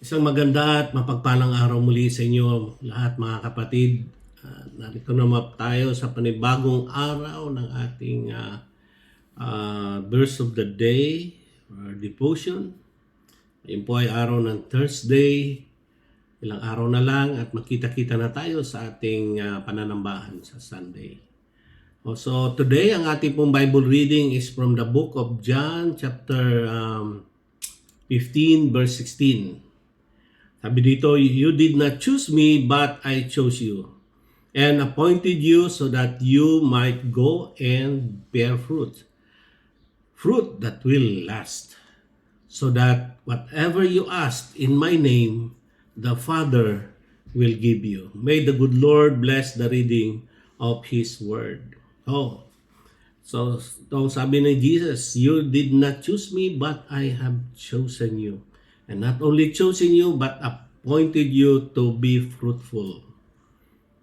Isang maganda at mapagpalang araw muli sa inyo lahat mga kapatid. Narito naman tayo sa panibagong araw ng ating verse of the day or devotion. Ngayon po ay araw ng Thursday. Ilang araw na lang at makita-kita na tayo sa ating pananambahan sa Sunday. So today ang ating pong Bible reading is from the book of John chapter 15 verse 16. Sabi dito, you did not choose me, but I chose you and appointed you so that you might go and bear fruit. Fruit that will last. So that whatever you ask in my name, the Father will give you. May the good Lord bless the reading of His Word. So sabi ni Jesus, you did not choose me, but I have chosen you. And not only chosen you, but appointed you to be fruitful,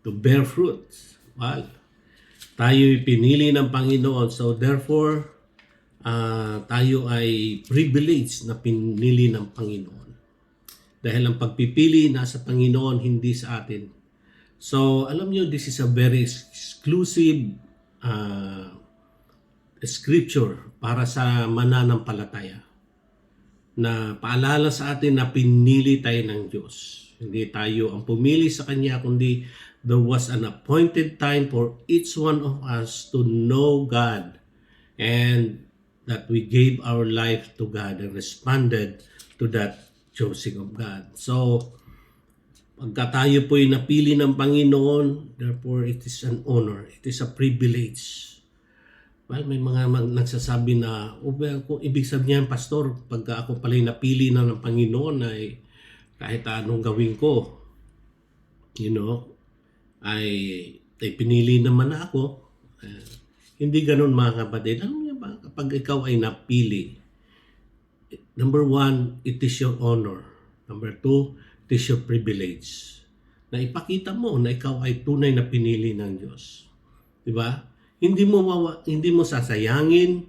to bear fruits. Well, tayo'y pinili ng Panginoon. So therefore, tayo ay privileged na pinili ng Panginoon. Dahil ang pagpipili nasa Panginoon, hindi sa atin. So alam nyo, this is a very exclusive scripture para sa mananampalataya, na paalala sa atin na pinili tayo ng Diyos. Hindi tayo ang pumili sa Kanya, kundi there was an appointed time for each one of us to know God, and that we gave our life to God and responded to that choosing of God. So, pagka tayo po'y napili ng Panginoon, therefore it is an honor, it is a privilege. Well, may mga nagsasabi na, kung ibig sabihin, Pastor, pagka ako pala'y napili na ng Panginoon, ay kahit anong gawin ko, ay pinili naman na ako. Hindi ganun mga kapatid. Alam niyo ba, kapag ikaw ay napili, number one, it is your honor. Number two, it is your privilege. Na ipakita mo na ikaw ay tunay na pinili ng Diyos. Diba? Hindi mo sasayangin,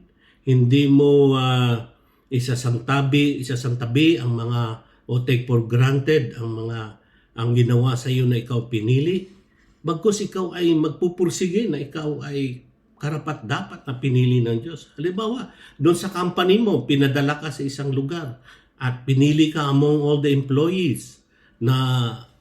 hindi mo isasantabi ang mga o take for granted ang ginawa sa iyo na ikaw pinili. Bagkus ikaw ay magpupursige na ikaw ay karapat dapat na pinili ng Diyos. Halimbawa, doon sa company mo, pinadala ka sa isang lugar at pinili ka among all the employees na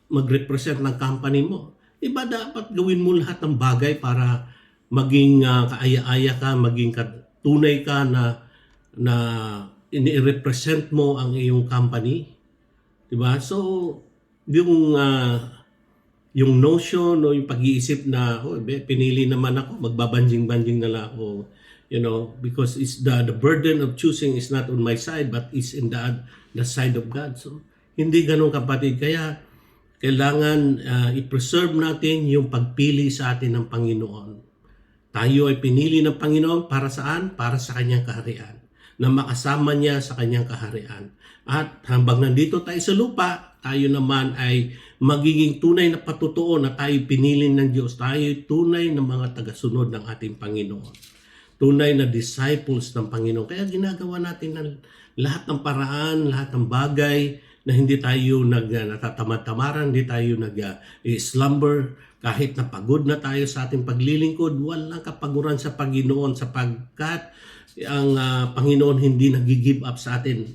mag-represent ng company mo. Iba dapat gawin mo lahat ng bagay para maging kaaya-aya ka, maging tunay ka na ini-represent mo ang iyong company. Diba? So, yung notion o yung pag-iisip na pinili naman ako, magbabanjing-banjing na lang ako, because it's the burden of choosing is not on my side, but is in the side of God. So, hindi ganun kapatid. Kaya, kailangan i-preserve natin yung pagpili sa atin ng Panginoon. Tayo ay pinili ng Panginoon para saan? Para sa Kanyang kaharian. Na makasama niya sa Kanyang kaharian. At habang nandito tayo sa lupa, tayo naman ay magiging tunay na patutuo na tayo pinili ng Diyos. Tayo ay tunay na mga tagasunod ng ating Panginoon. Tunay na disciples ng Panginoon. Kaya ginagawa natin ng lahat ng paraan, lahat ng bagay na hindi tayo natatamad-tamaran, hindi tayo nag-slumber. Kahit napagod na tayo sa ating paglilingkod, walang kapaguran sa Panginoon sapagkat ang Panginoon hindi nag-give up sa atin.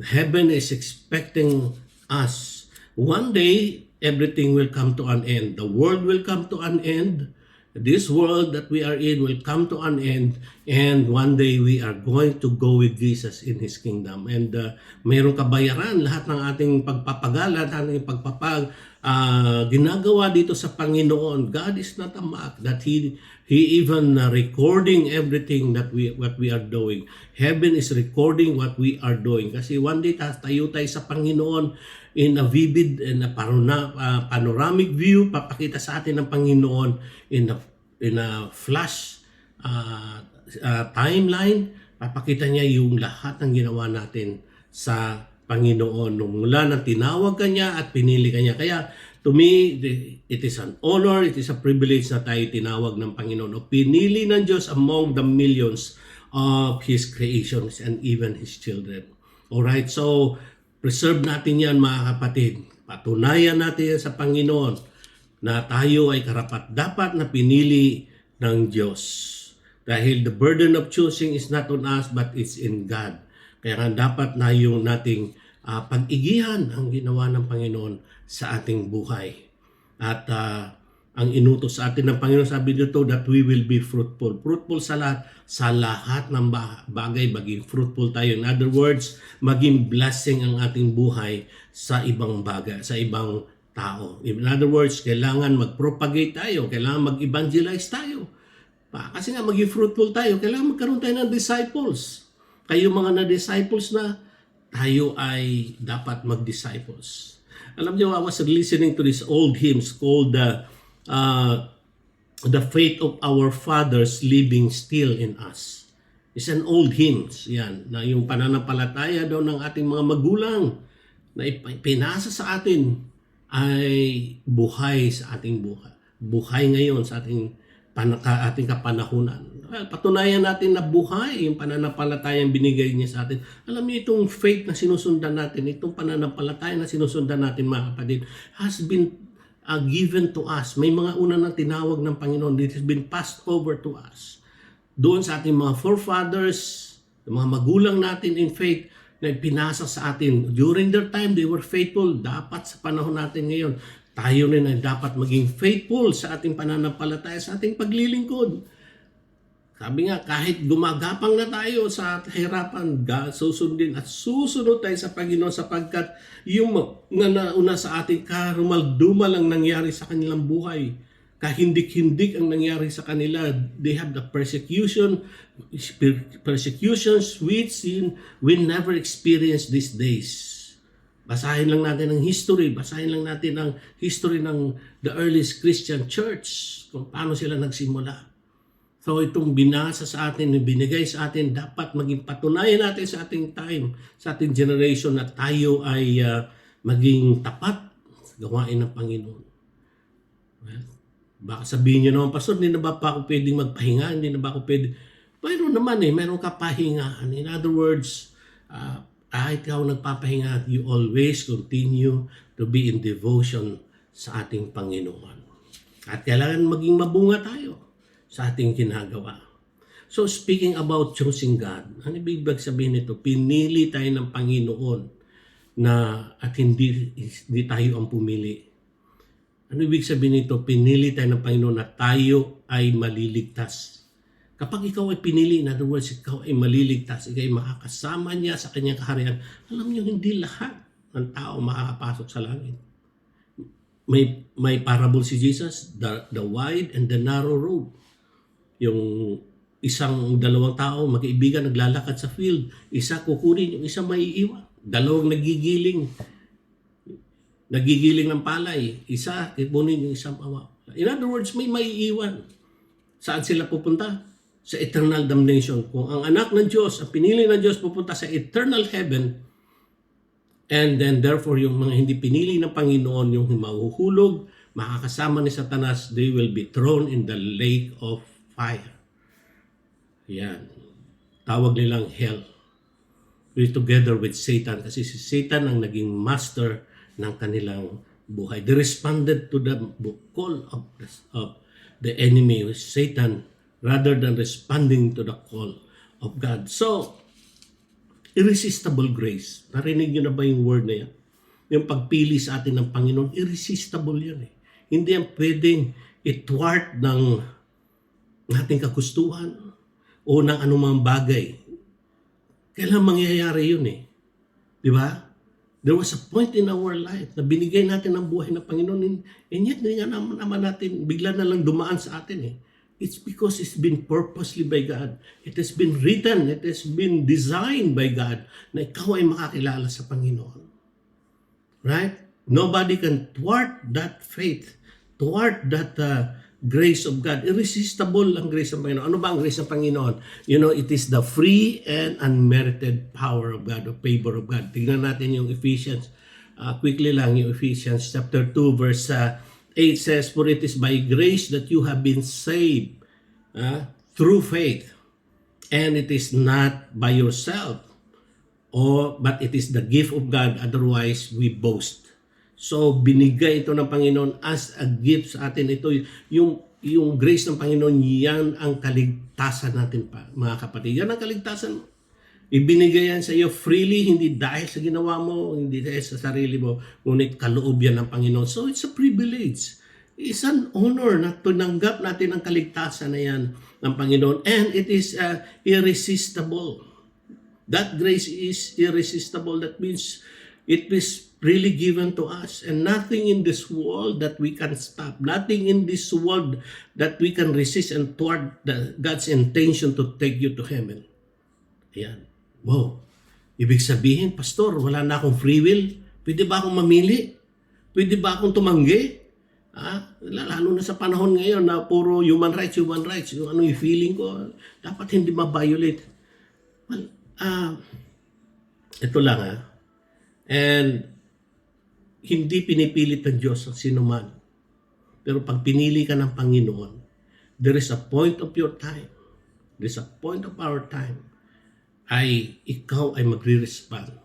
Heaven is expecting us. One day, everything will come to an end. The world will come to an end. This world that we are in will come to an end, and one day we are going to go with Jesus in His kingdom. And mayroong kabayaran lahat ng ating pagpapagalan, ating ginagawa dito sa Panginoon. God is not a mock that He even recording everything that what we are doing. Heaven is recording what we are doing. Kasi one day tayo sa Panginoon in a vivid and a panoramic view, papakita sa atin ng Panginoon in a flash timeline, papakita niya yung lahat ng ginawa natin sa Panginoon nung mula nang tinawag ka niya at pinili ka niya. Kaya to me, it is an honor, it is a privilege na tayo tinawag ng Panginoon o pinili ng Diyos among the millions of His creations and even His children. Alright, so Preserve natin yan mga kapatid. Patunayan natin yan sa Panginoon na tayo ay karapat-dapat na pinili ng Diyos. Dahil the burden of choosing is not on us but it's in God. Kaya nga dapat na yung nating pag-igihan ang ginawa ng Panginoon sa ating buhay. At ang inutos sa atin ng Panginoon, sabi dito, that we will be fruitful. Fruitful sa lahat ng bagay, maging fruitful tayo. In other words, maging blessing ang ating buhay sa ibang bagay, sa ibang tao. In other words, kailangan mag-propagate tayo, kailangan mag-evangelize tayo. Kasi nga maging fruitful tayo, kailangan magkaroon tayo ng disciples. Kayo mga na-disciples na, tayo ay dapat mag-disciples. Alam niyo, I was listening to this old hymns called the faith of our fathers living still in us. It's an old hymns, yan, na yung pananampalataya daw ng ating mga magulang na pinasa sa atin ay buhay sa ating buhay. Buhay ngayon sa ating kapanahunan. Well, patunayan natin na buhay yung pananampalatayang binigay niya sa atin. Alam niyo, itong faith na sinusundan natin, itong pananampalataya na sinusundan natin mga kapatid, has been given to us. May mga una na tinawag ng Panginoon. It has been passed over to us. Doon sa ating mga forefathers, mga magulang natin in faith, na pinasa sa atin. During their time, they were faithful. Dapat sa panahon natin ngayon, tayo rin ay dapat maging faithful sa ating pananampalataya, sa ating paglilingkod. Sabi nga, kahit gumagapang na tayo sa hirapan, susundin at susunod tayo sa Panginoon sapagkat yung nauna sa ating karumaldumal ang nangyari sa kanilang buhay. Kahindik-hindik ang nangyari sa kanila. They have the persecutions which we never experience these days. Basahin lang natin ang history, basahin lang natin ang history ng the earliest Christian church, kung paano sila nagsimula. So itong binasa sa atin, binigay sa atin, dapat maging patunayan natin sa ating time, sa ating generation na tayo ay maging tapat sa gawain ng Panginoon. Well, baka sabihin nyo naman, Pastor, hindi na ba pa ako pwedeng magpahinga? Hindi na ba ako pwedeng... Mayroon naman mayroon ka pahingaan. In other words, kahit ikaw nagpapahinga, you always continue to be in devotion sa ating Panginoon. At kailangan maging mabunga tayo sa ating ginagawa. So speaking about choosing God, ano ibig sabihin nito? Pinili tayo ng Panginoon at hindi tayo ang pumili. Ano ibig sabihin nito? Pinili tayo ng Panginoon na tayo ay maliligtas. Kapag ikaw ay pinili, in other words, ikaw ay maliligtas, ikaw ay makakasama niya sa kanyang kaharian, alam niyo, hindi lahat ng tao makakapasok sa langit. May parable si Jesus, the wide and the narrow road. Yung dalawang tao, magkaibigan, naglalakad sa field. Isa kukunin, yung isa maiiwan. Dalawang nagigiling ng palay. Isa kukunin, yung isang mawawala. In other words, may maiiwan. Saan sila pupunta? Sa eternal damnation. Kung ang anak ng Diyos, ang pinili ng Diyos, pupunta sa eternal heaven, and then therefore yung mga hindi pinili ng Panginoon, yung mahuhulog, makakasama ni Satanas, they will be thrown in the lake of fire. Yan. Tawag nilang hell. We're together with Satan kasi si Satan ang naging master ng kanilang buhay. They responded to the call of the enemy, Satan, rather than responding to the call of God. So, irresistible grace. Narinig nyo na ba yung word na yan? Yung pagpili sa atin ng Panginoon, irresistible yan eh. Hindi yan pwedeng itwart ng ating kagustuhan o ng anumang bagay. Kailan mangyayari yun eh? Di ba? There was a point in our life na binigay natin ang buhay ng Panginoon and yet hindi nga naman natin bigla na lang dumaan sa atin eh. It's because it's been purposely by God. It has been written, it has been designed by God na ikaw ay makakilala sa Panginoon. Right? Nobody can thwart that faith, thwart that grace of God. Irresistible ang grace ng Panginoon. Ano ba ang grace ng Panginoon? You know, it is the free and unmerited power of God, or favor of God. Tingnan natin yung Ephesians. Quickly lang yung Ephesians chapter 2 verse 8 says, "For it is by grace that you have been saved through faith. And it is not by yourself but it is the gift of God, otherwise we boast. So binigay ito ng Panginoon as a gift sa atin. Ito yung grace ng Panginoon, yan ang kaligtasan natin pa, mga kapatid. Yan ang kaligtasan mo. Ibinigay yan sa iyo freely, hindi dahil sa ginawa mo, hindi dahil sa sarili mo, ngunit kaloob yan ng Panginoon. So it's a privilege. It's an honor na tinanggap natin ang kaligtasan na yan ng Panginoon. And it is irresistible. That grace is irresistible. That means it is really given to us. And nothing in this world that we can stop. Nothing in this world that we can resist and thwart God's intention to take you to heaven. Ayan. Wow. Ibig sabihin, Pastor, wala na akong free will. Pwede ba akong mamili? Pwede ba akong tumanggi? Lalo na sa panahon ngayon na puro human rights. Yung ano yung feeling ko, dapat hindi ma-violate. Well, ito lang And hindi pinipilit ng Diyos ang sino man. Pero pag pinili ka ng Panginoon, there is a point of your time. There is a point of our time ay ikaw ay magre-respond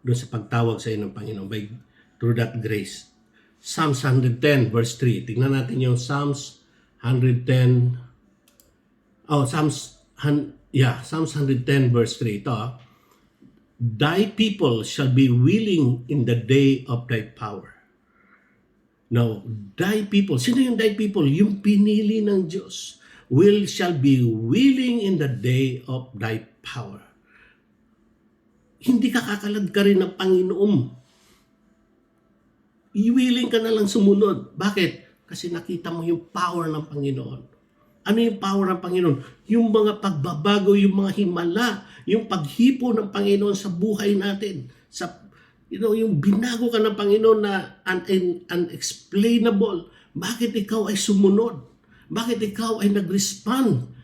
doon sa pagtawag sa iyo ng Panginoon through that grace. Psalms 110 verse 3. Tingnan natin yung Psalms 110. Psalms 110 verse 3. Ito, thy people shall be willing in the day of thy power. Now, thy people, sino yung thy people? Yung pinili ng Diyos. Shall be willing in the day of thy power. Hindi ka kakalad ka rin ng Panginoon. Willing ka na lang sumunod. Bakit? Kasi nakita mo yung power ng Panginoon. Ano yung power ng Panginoon? Yung mga pagbabago, yung mga himala, yung paghipo ng Panginoon sa buhay natin. Yung binago ka ng Panginoon na unexplainable. Bakit ikaw ay sumunod? Bakit ikaw ay nag-respond?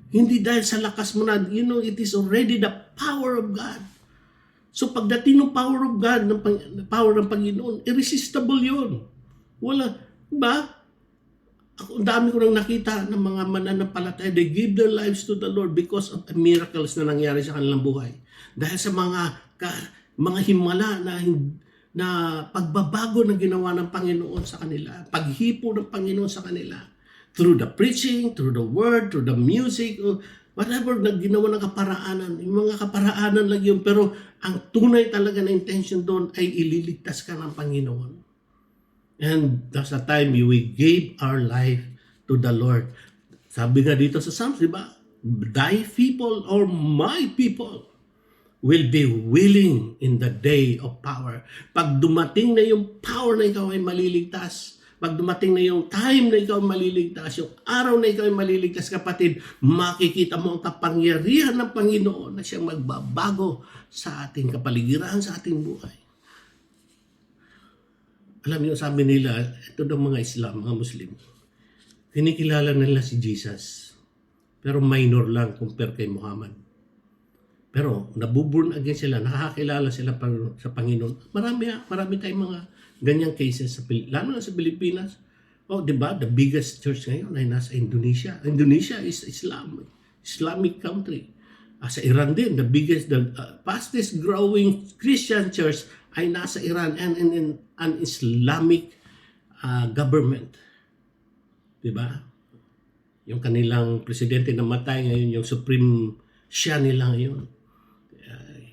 Hindi dahil sa lakas mo na, it is already the power of God. So pagdating ng power of God, power ng Panginoon, irresistible yun. Wala, ba? Ang dami ko nang nakita ng mga mananampalataya, they give their lives to the Lord because of the miracles na nangyari sa kanilang buhay. Dahil sa mga himala na pagbabago na ginawa ng Panginoon sa kanila, paghipo ng Panginoon sa kanila, through the preaching, through the word, through the music, or whatever na ginawa ng kaparaanan. Yung mga kaparaanan lang yun, pero ang tunay talaga na intention doon ay ililigtas ka ng Panginoon. And that's the time we gave our life to the Lord. Sabi nga dito sa Psalms, di ba? Thy people or my people will be willing in the day of power. Pag dumating na yung power na ikaw ay maliligtas, pag dumating na yung time na ikaw ay maliligtas, yung araw na ikaw ay maliligtas, kapatid, makikita mo ang kapangyarihan ng Panginoon na siyang magbabago sa ating kapaligiran, sa ating buhay. Alam niyo, sabi nila, ito daw mga Islam, mga Muslim, kinikilala nila si Jesus, pero minor lang compare kay Muhammad. Pero nabuburn again sila, nakakakilala sila sa Panginoon. Marami tayong mga ganyang cases, lalo na sa Pilipinas. Di ba? The biggest church ngayon ay nasa Indonesia. Indonesia is Islamic country. Sa Iran din, the fastest growing Christian church ay nasa Iran and in an Islamic government. Di ba? Yung kanilang presidente na matay ngayon, yung Supreme Shah nila ngayon.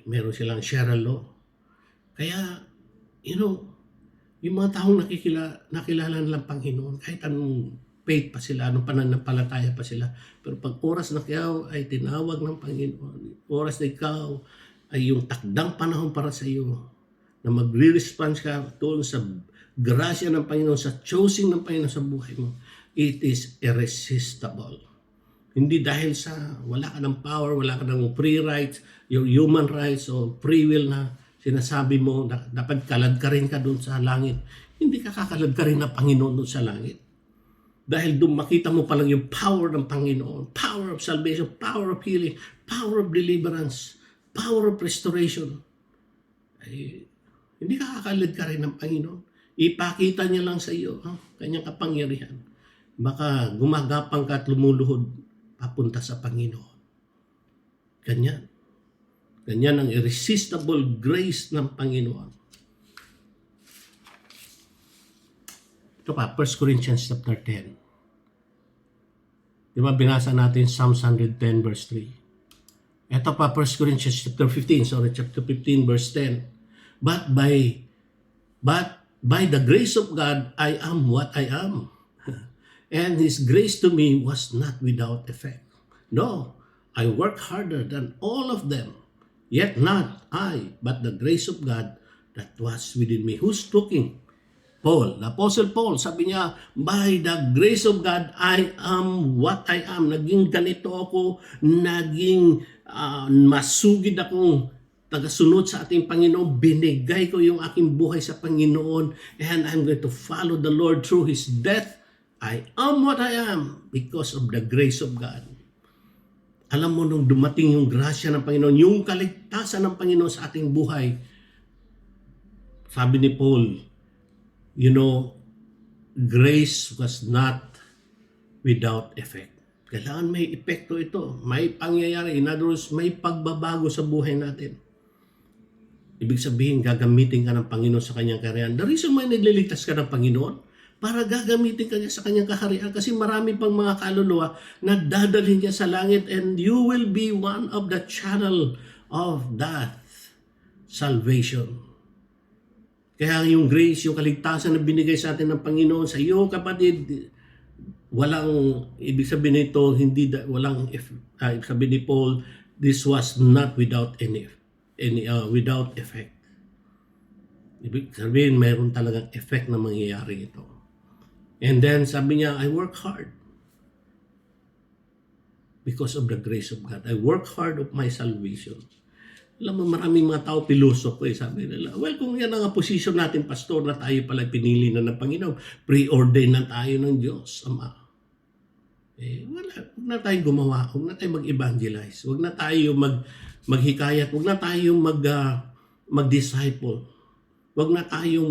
Meron silang Sharia law. Kaya, yung mga taong nakilala nilang Panginoon, kahit anong faith pa sila, anong pananampalataya pa sila, pero pag oras na ikaw ay tinawag ng Panginoon, oras na ikaw ay yung takdang panahon para sa iyo, na magre-respond ka doon sa grasya ng Panginoon, sa choosing ng Panginoon sa buhay mo, it is irresistible. Hindi dahil sa wala ka ng power, wala ka ng free rights, your human rights o free will na sinasabi mo, dapat kalad ka rin ka doon sa langit. Hindi ka kakalad ka rin ng Panginoon doon sa langit. Dahil doon makita mo palang yung power ng Panginoon, power of salvation, power of healing, power of deliverance, power of restoration. Hindi ka kakalad ka rin ng Panginoon. Ipakita niya lang sa iyo kanyang kapangyarihan. Baka gumagapang ka at lumuluhod papunta sa Panginoon. Ganyan. Ganyan ang irresistible grace ng Panginoon. Ito pa, 1 Corinthians chapter 10. Di ba binasa natin Psalms 110 verse 3. Ito pa, 1 Corinthians chapter 15, chapter 15 verse 10. But by the grace of God, I am what I am. And His grace to me was not without effect. No, I work harder than all of them. Yet not I, but the grace of God that was within me. Who's talking? Paul, the Apostle Paul, sabi niya, by the grace of God, I am what I am. Naging ganito ako, naging masugid akong tagasunod sa ating Panginoon. Binigay ko yung aking buhay sa Panginoon, and I'm going to follow the Lord through His death. I am what I am because of the grace of God. Alam mo, nung dumating yung grasya ng Panginoon, yung kaligtasan ng Panginoon sa ating buhay, sabi ni Paul, you know, grace was not without effect. Kailangan may epekto ito. May pangyayari. In other words, may pagbabago sa buhay natin. Ibig sabihin, gagamitin ka ng Panginoon sa kanyang kaharian. The reason why nagliligtas ka ng Panginoon, para gagamitin ka niya sa kanyang kaharian. Kasi marami pang mga kaluluwa na dadalhin niya sa langit, and you will be one of the channel of that salvation. Kaya yung grace, yung kaligtasan na binigay sa atin ng Panginoon, sa iyo kapatid, walang, ibig sabihin nito, walang, sabi ni Paul, this was not without without effect. Ibig sabihin, mayroon talagang effect na mangyayari ito. And then, sabi niya, I work hard because of the grace of God. I work hard of my salvation. Alam mo, maraming mga tao pilosopo sabi nila, well, kung yan ang posisyon natin, pastor, na tayo pala pinili na ng Panginoon, preordain na tayo ng Diyos, Ama. Huwag na tayo gumawa, huwag na tayo mag-evangelize, huwag na tayo maghikayat, huwag na tayo mag-disciple, huwag na tayong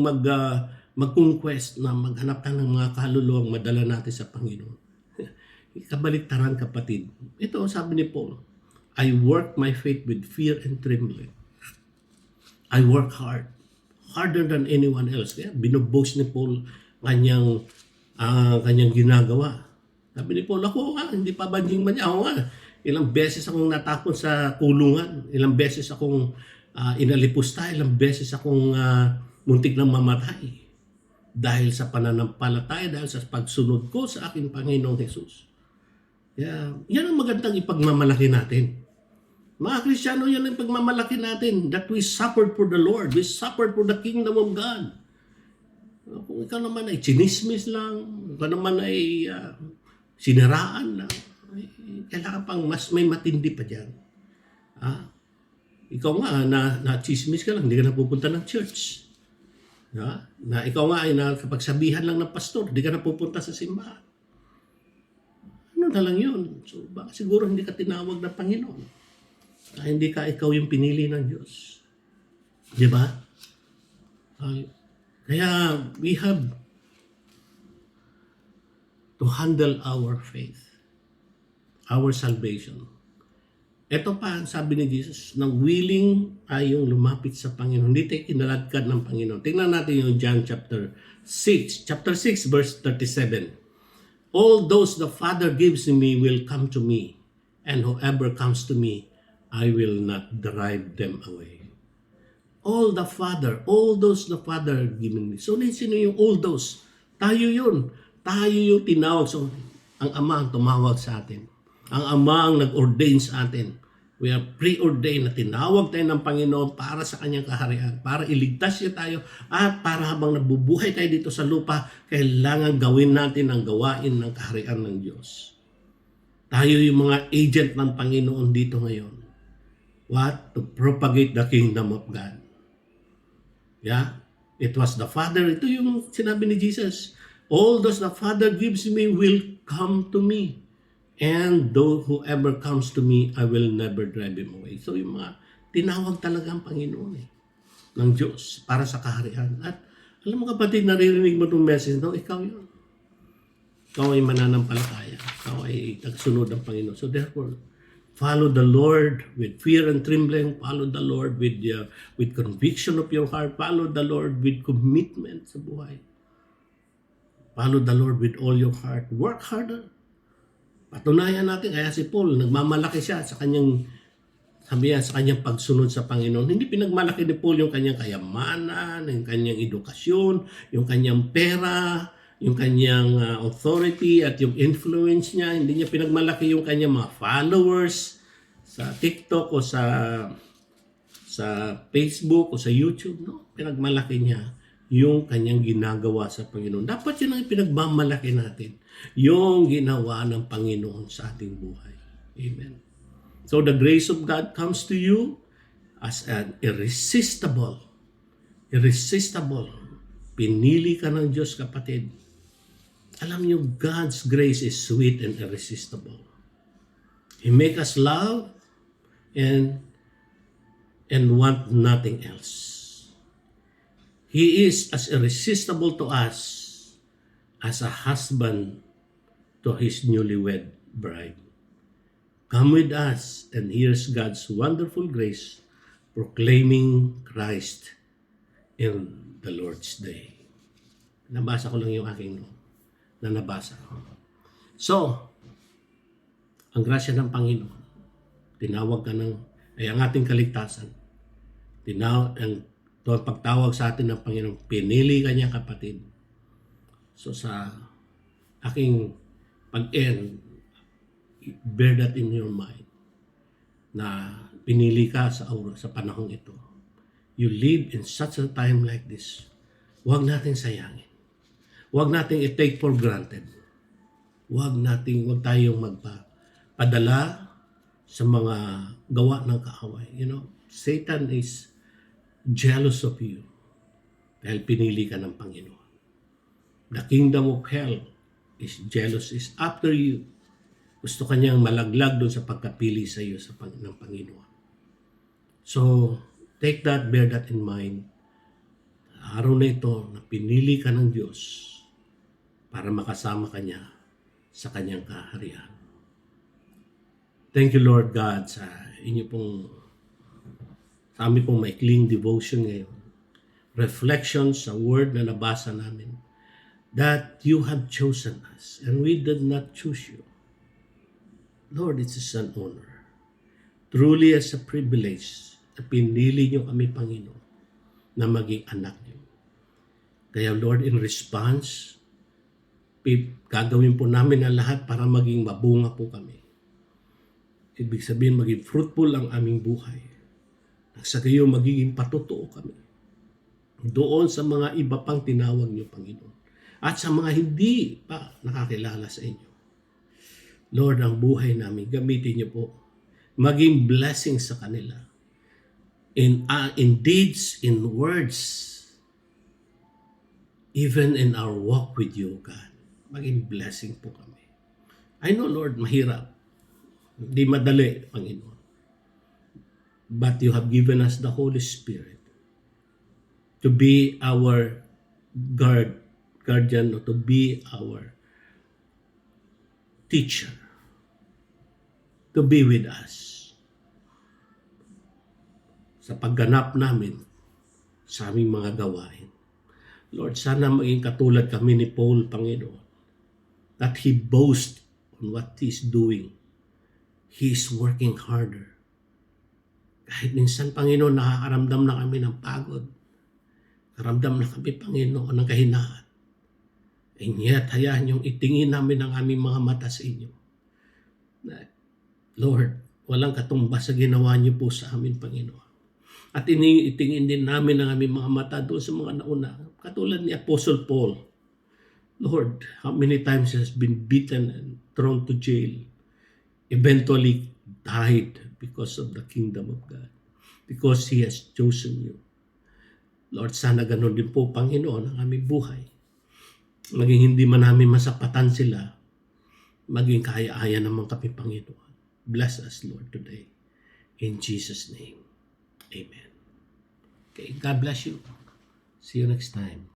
mag-conquest na maghanap tayo ng mga kaluluwang madala natin sa Panginoon. Kabaliktaran, kapatid. Ito, sabi ni Paul, I work my faith with fear and trembling. I work hard. Harder than anyone else. Kaya binuboast ni Paul kanyang ginagawa. Sabi ni Paul, ako hindi pa banjing-banjing. Ako ilang beses akong natapon sa kulungan. Ilang beses akong inalipusta. Ilang beses akong muntik ng mamatay. Dahil sa pananampalataya, dahil sa pagsunod ko sa aking Panginoong Jesus. Yan ang magandang ipagmamalaki natin. Mga Kristiyano, yan ang pagmamalaki natin, that we suffered for the Lord. We suffered for the kingdom of God. Kung ikaw naman ay chinismis lang, ikaw naman ay siniraan lang, kailangan pang mas may matindi pa dyan. Ikaw nga, na chismis ka lang, hindi ka napupunta ng church. Na ikaw nga ay nakapagsabihan lang ng pastor, hindi ka napupunta sa simbahan. Ano na lang yun? So, baka siguro hindi ka tinawag ng Panginoon. Hindi ka ikaw yung pinili ng Diyos. Di ba? Kaya we have to handle our faith, our salvation. Ito pa, sabi ni Jesus, na willing tayong lumapit sa Panginoon. Hindi tayo kinaladkad ng Panginoon. Tingnan natin yung John chapter 6. Chapter 6, verse 37. All those the Father gives me will come to me, and whoever comes to me, I will not drive them away. All those the Father giving me. So, sino yung all those? Tayo yun. Tayo yung tinawag. So, ang Ama ang tumawag sa atin. Ang Ama ang nag-ordain sa atin. We are preordained na tinawag tayo ng Panginoon para sa kanyang kaharian, para iligtas niya tayo, at para habang nabubuhay tayo dito sa lupa, kailangan gawin natin ang gawain ng kaharian ng Diyos. Tayo yung mga agent ng Panginoon dito ngayon. What? To propagate the kingdom of God. It was the Father. Ito yung sinabi ni Jesus. All those the Father gives me will come to me. And whoever comes to me, I will never drive him away. So yung mga tinawag talaga ang Panginoon ng Diyos para sa kaharian. At alam mo kapatid, naririnig mo itong message, ikaw yun. Ikaw ay mananampalataya. Ikaw ay nagsunod ng Panginoon. So therefore, Follow the Lord with fear and trembling. Follow the Lord with conviction of your heart. Follow the Lord with commitment sa buhay. Follow the Lord with all your heart. Work harder. Patunayan natin, kaya si Paul, nagmamalaki siya sa kanyang, sabi niya, sa kanyang pagsunod sa Panginoon. Hindi pinagmalaki ni Paul yung kanyang kayamanan, yung kanyang edukasyon, yung kanyang pera, yung kanyang authority at yung influence niya. Hindi niya pinagmalaki yung kanyang mga followers sa TikTok o sa Facebook o sa YouTube. No? Pinagmalaki niya yung kanyang ginagawa sa Panginoon. Dapat yun ang pinagmamalaki natin. Yung ginawa ng Panginoon sa ating buhay. Amen. So the grace of God comes to you as an irresistible. Pinili ka ng Diyos, kapatid. Alam niyo, God's grace is sweet and irresistible. He make us love and want nothing else. He is as irresistible to us as a husband to his newlywed bride. Come with us and here's God's wonderful grace proclaiming Christ in the Lord's Day. Nabasa ko lang yung aking na nabasa. So, ang grasya ng Panginoon, tinawag ka ay ang ating kaligtasan. Pagtawag sa atin ng Panginoon, pinili ka niya, kapatid. So sa aking pag-end, bear that in your mind na pinili ka sa panahong ito. You live in such a time like this. Huwag natin sayangin. Huwag natin i-take for granted. Huwag tayong magpadala sa mga gawa ng kaaway. Satan is jealous of you dahil pinili ka ng Panginoon. The kingdom of hell is jealous, is after you. Gusto kanyang malaglag doon sa pagkapili sa iyo ng Panginoon. So, take that, bear that in mind. Araw na ito na pinili ka ng Diyos para makasama ka niya sa kanyang kaharian. Thank you, Lord God, sa amin pong maikling devotion ngayon. Reflections sa word na nabasa namin. That you have chosen us and we did not choose you. Lord, it is an honor. Truly as a privilege na pinili niyo kami, Panginoon, na maging anak niyo. Kaya Lord, in response, gagawin po namin ang lahat para maging mabunga po kami. Ibig sabihin, maging fruitful ang aming buhay. Sa kayo magiging patotoo kami doon sa mga iba pang tinawag niyo, Panginoon. At sa mga hindi pa nakakilala sa inyo. Lord, ang buhay namin, gamitin niyo po. Maging blessing sa kanila. In deeds, in words, even in our walk with you, God. Maging blessing po kami. I know, Lord, mahirap. Hindi madali, Panginoon. But you have given us the Holy Spirit to be our guardian, or to be our teacher, to be with us sa pagganap namin sa aming mga gawain. Lord, sana maging katulad kami ni Paul, Panginoon, that he boasts on what he's doing. He is working harder. Kahit minsan, Panginoon, nakakaramdam na kami ng pagod. Karamdam na kami, Panginoon, ng kahinaan. And yet, hayaan niyong itingin namin ang aming mga mata sa inyo. Lord, walang katumbas sa ginawa niyo po sa amin, Panginoon. At itingin din namin ang aming mga mata doon sa mga nauna. Katulad ni Apostle Paul. Lord, how many times he has been beaten and thrown to jail. Eventually died because of the kingdom of God. Because He has chosen you. Lord, sana ganun din po, Panginoon, ang aming buhay. Maging hindi man namin masapatan sila, maging kaya-aya naman kami, Panginoon. Bless us, Lord, today. In Jesus' name. Amen. Okay, God bless you. See you next time.